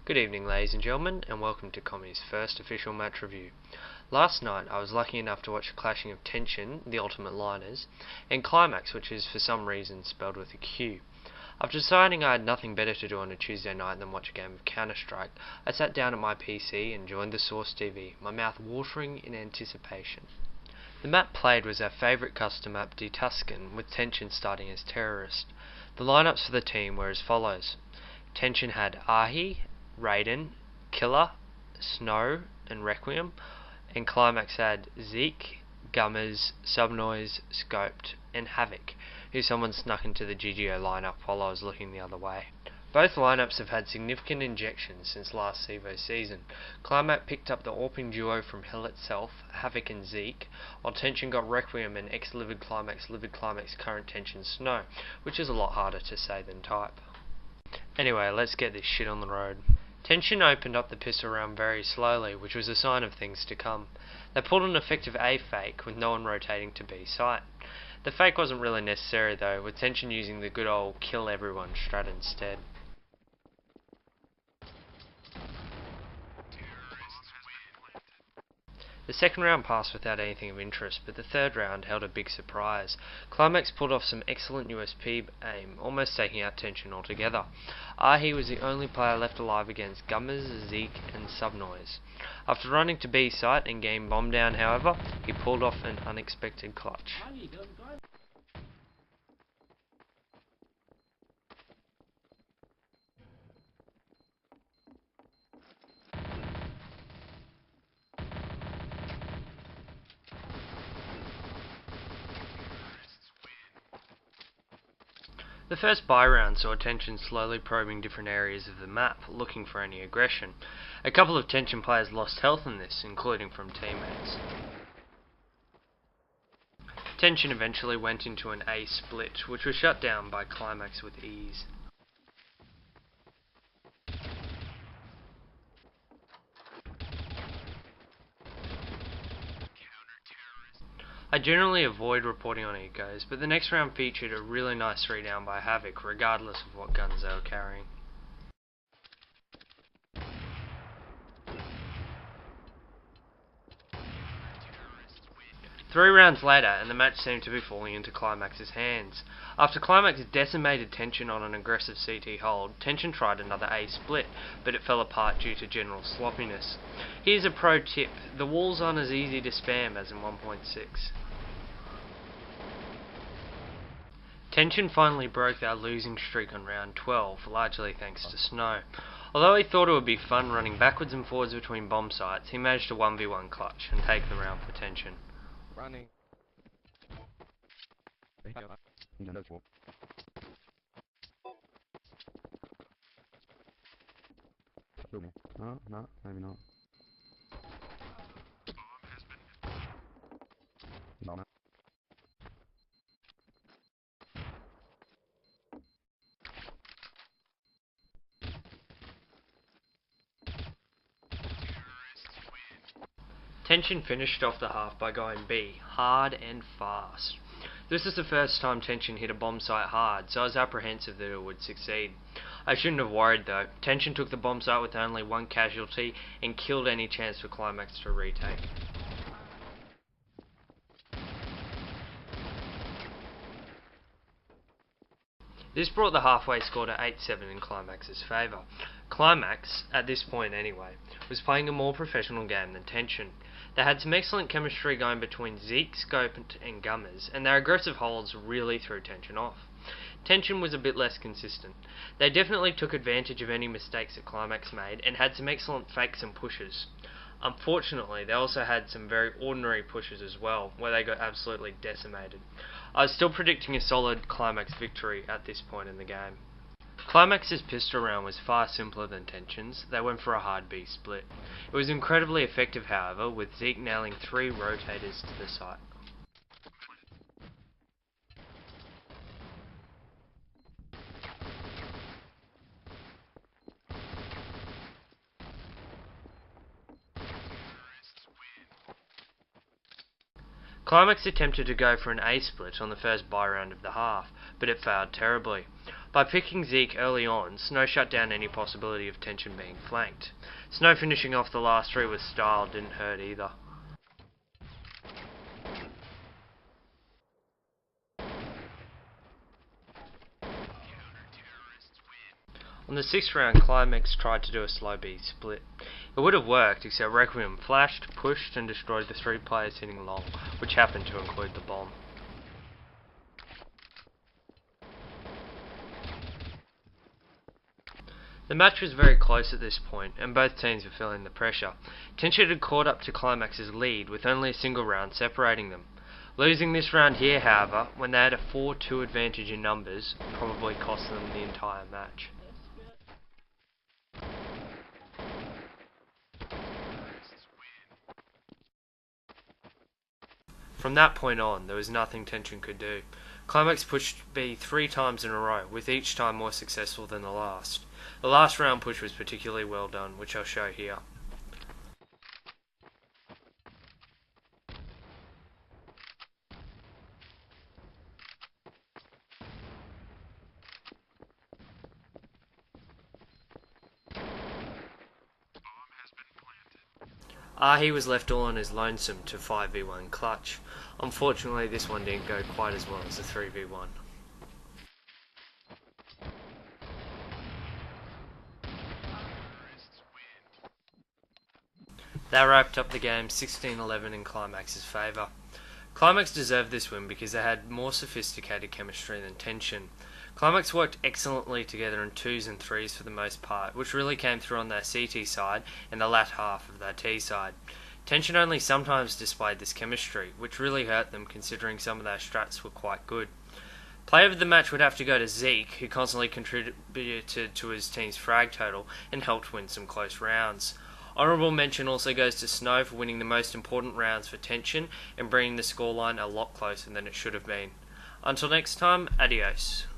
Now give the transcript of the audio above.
Good evening, ladies and gentlemen, and welcome to Commy's first official match review. Last night I was lucky enough to watch a clashing of Tension, the Ultimate Liners, and Qlimax, which is for some reason spelled with a Q. After deciding I had nothing better to do on a Tuesday night than watch a game of Counter-Strike, I sat down at my PC and joined the Source TV, my mouth watering in anticipation. The map played was our favourite custom map Tuscan, with Tension starting as terrorist. The lineups for the team were as follows. Tension had Ahi, Raiden, Killer, Snow, and Requiem, and Qlimax had Zeke, Gummers, Subnoise, Scoped, and Havoc, who someone snuck into the GGO lineup while I was looking the other way. Both lineups have had significant injections since last Evo season. Qlimax picked up the AWPing duo from Hell itself, Havoc and Zeke, while Tension got Requiem and ex-Livid Qlimax current Tension Snow, which is a lot harder to say than type. Anyway, let's get this shit on the road. Tension opened up the pistol round very slowly, which was a sign of things to come. They pulled an effective A fake with no one rotating to B site. The fake wasn't really necessary though, with Tension using the good old kill everyone strat instead. The second round passed without anything of interest, but the third round held a big surprise. Qlimax pulled off some excellent USP aim, almost taking out Tension altogether. Ahi was the only player left alive against Gummers, Zeke, and Subnoise. After running to B site and getting bombed down, however, he pulled off an unexpected clutch. The first buy round saw Tension slowly probing different areas of the map, looking for any aggression. A couple of Tension players lost health in this, including from teammates. Tension eventually went into an A split, which was shut down by Qlimax with ease. I generally avoid reporting on ecos, but the next round featured a really nice 3-down by Havoc, regardless of what guns they were carrying. Three rounds later, and the match seemed to be falling into Qlimax's hands. After Qlimax decimated Tension on an aggressive CT hold, Tension tried another A split, but it fell apart due to general sloppiness. Here's a pro tip: the walls aren't as easy to spam as in 1.6. Tension finally broke their losing streak on round 12, largely thanks to Snow. Although he thought it would be fun running backwards and forwards between bomb sites, he managed to 1v1 clutch and take the round for Tension. Running. No, maybe not. No. Tension finished off the half by going B, hard and fast. This is the first time Tension hit a bomb site hard, so I was apprehensive that it would succeed. I shouldn't have worried though. Tension took the bomb site with only one casualty and killed any chance for Qlimax to retake. This brought the halfway score to 8-7 in Qlimax's favour. Qlimax, at this point anyway, was playing a more professional game than Tension. They had some excellent chemistry going between Zeke, Scope, and Gummers, and their aggressive holds really threw Tension off. Tension was a bit less consistent. They definitely took advantage of any mistakes that Qlimax made, and had some excellent fakes and pushes. Unfortunately, they also had some very ordinary pushes as well, where they got absolutely decimated. I was still predicting a solid Qlimax victory at this point in the game. Qlimax's pistol round was far simpler than Tension's. They went for a hard B split. It was incredibly effective, however, with Zeke nailing 3 rotators to the site. Qlimax attempted to go for an A split on the first buy round of the half, but it failed terribly. By picking Zeke early on, Snow shut down any possibility of Tension being flanked. Snow finishing off the last three with style didn't hurt either. On the 6th round, Qlimax tried to do a slow B split. It would have worked, except Requiem flashed, pushed, and destroyed the 3 players hitting long, which happened to include the bomb. The match was very close at this point, and both teams were feeling the pressure. Tension had caught up to Qlimax's lead, with only a single round separating them. Losing this round here, however, when they had a 4-2 advantage in numbers, probably cost them the entire match. From that point on, there was nothing Tension could do. Qlimax pushed B 3 times in a row, with each time more successful than the last. The last round push was particularly well done, which I'll show here. He was left all on his lonesome to 5v1 clutch. Unfortunately, this one didn't go quite as well as the 3v1. That wrapped up the game 16-11 in Qlimax's favour. Qlimax deserved this win because they had more sophisticated chemistry than Tension. Qlimax worked excellently together in 2s and 3s for the most part, which really came through on their CT side and the lat half of their T side. Tension only sometimes displayed this chemistry, which really hurt them considering some of their strats were quite good. Player of the match would have to go to Zeke, who constantly contributed to his team's frag total and helped win some close rounds. Honourable mention also goes to Snow for winning the most important rounds for Tension and bringing the scoreline a lot closer than it should have been. Until next time, adios.